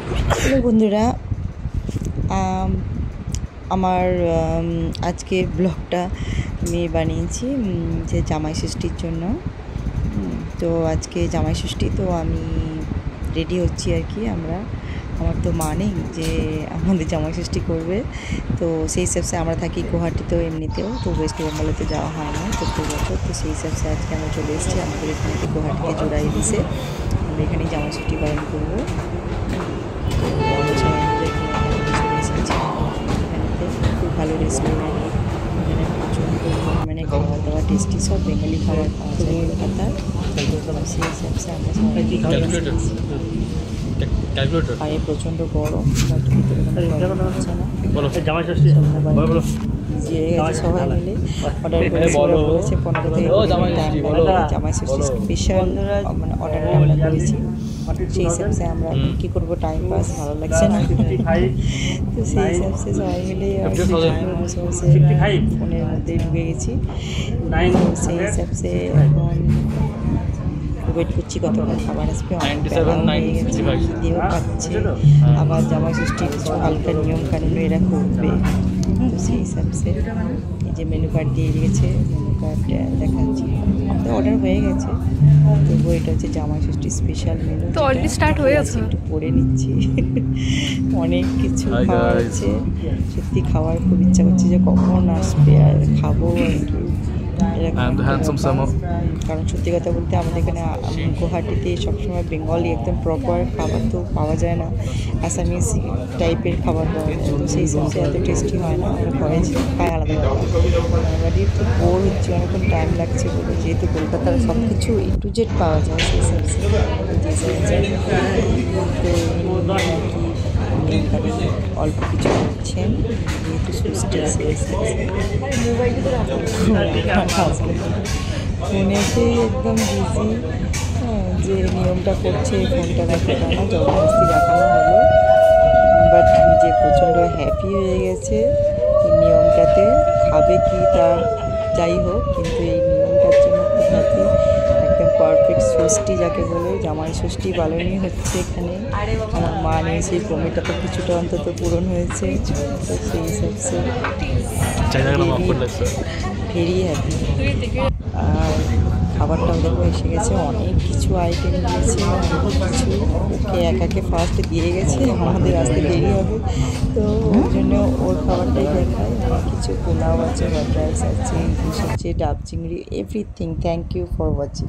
Hello বন্ধুরা, আমার আজকে ব্লগটা আমি বানিয়েছি যে জামাই ষষ্ঠীর জন্য। তো আজকে জামাই ষষ্ঠী, তো আমি রেডি হচ্ছি আর কি। আমার তো মা নেই যে আমাদের জামাই ষষ্ঠী করবে, তো সেই হিসাবে আমরা থাকি গুয়াহাটিতেও, এমনিতেও তো ওয়েস্ট বেঙ্গলে তো যাওয়া হয় না প্রত্যেক বছর। তো সেই হিসাবে আজকে আমরা চলে এসেছি আমাদের এখানে গুয়াহাটিকে জোড়াই দিছে, আমরা এখানেই জামাই ষষ্ঠী পালন করবো। খুব ভালো রেস্টুরেন্ট, এখানে প্রচণ্ড মানে খাওয়া দাওয়া টেস্টি, সব বেঙ্গলি খাবার পাওয়া যায় কলকাতার। সেই হিসাবে আমরা সবাই পায়ে প্রচণ্ড গরম, হচ্ছে না জিরে গেছে সবাই মিলে অর্ডার করেছে। ওরা বলেছে 15 থেকে টাইম লাগবে জামাই ষষ্ঠী স্পেশাল, মানে অর্ডারটা আমরা করেছি। সেই হিসাবে আমরা কী করবো, টাইম পাস ভালো লাগছে না, তো সেই হিসাবে সবাই মিলে বসে বসে ফোনের মধ্যে ঢুকে গেছি। সেই হিসাবে এখন ওয়েট করছি কতক্ষণ খাবার আসবে। দিয়েও পাচ্ছে, আবার জামাই ষষ্ঠীর কিছু হালকা নিয়ম কানুন এরা করবে। তো সেই হিসাবে এই যে মেনু কার্ড দিয়ে দিয়েছে, মেনু কার্ড দেখাচ্ছি, তো অর্ডার হয়ে গেছে। তবু এটা হচ্ছে জামাই ষষ্ঠীর স্পেশাল মেনু, তো অলরেডি স্টার্ট হয়ে গেছে। একটু পড়ে নিচ্ছি, অনেক কিছু খাওয়া হচ্ছে। সত্যি খাওয়ার খুব ইচ্ছা করছে যে কখন আসবে আর খাবো আর কি। কারণ সত্যি কথা বলতে আমাদের এখানে গুয়াহাটিতে সবসময় বেঙ্গলি একদম প্রপার খাবার তো পাওয়া যায় না, আসামিস টাইপের খাবার পাওয়া যায়। তো সেই হিসাবে এত টেস্টি হয় না, আমরা ঘরে খাই আলাদা বাড়ি। একটু বোর হচ্ছে, অনেকক্ষণ টাইম লাগছে বলে, যেহেতু কলকাতার সব কিছু A to Z পাওয়া যায় সেই হিসাবে অল্প কিছু হচ্ছেন, যেহেতু ষষ্ঠী ফোনেতেই একদম বিজি, যে নিয়মটা করছে ফোনটা রাখতে পারে না, জবরদস্তি রাখানো হলো। বাট নিজে প্রচণ্ড হ্যাপি হয়ে গেছে এই নিয়মটাতে, খাবে কি তার যাই হোক, কিন্তু এই নিয়মটার জন্য খুব হ্যাপি। একদম পারফেক্ট ষষ্ঠী যাকে বলে, জামাই ষষ্ঠী পালনই হচ্ছে এখানে। আমার মা নেই, সেই কমিটা তো কিছুটা অন্তত পূরণ হয়েছে। তো সেই হিসাবে ভেরি হ্যাপি। আর খাবারটাও দেখো এসে গেছে, অনেক কিছু আইটেম দিয়েছে, অনেক কিছু। ওকে একাকে ফার্স্ট দিয়ে গেছে, আমাদের আসতে দেরি হবে, তো ওই জন্য ওর খাবারটাই দেখায়। অনেক কিছু পোলাও আছে, হোয়াইট রাইস আছে, ইলিশ আছে, ডাব চিংড়ি, everything. Thank you for watching.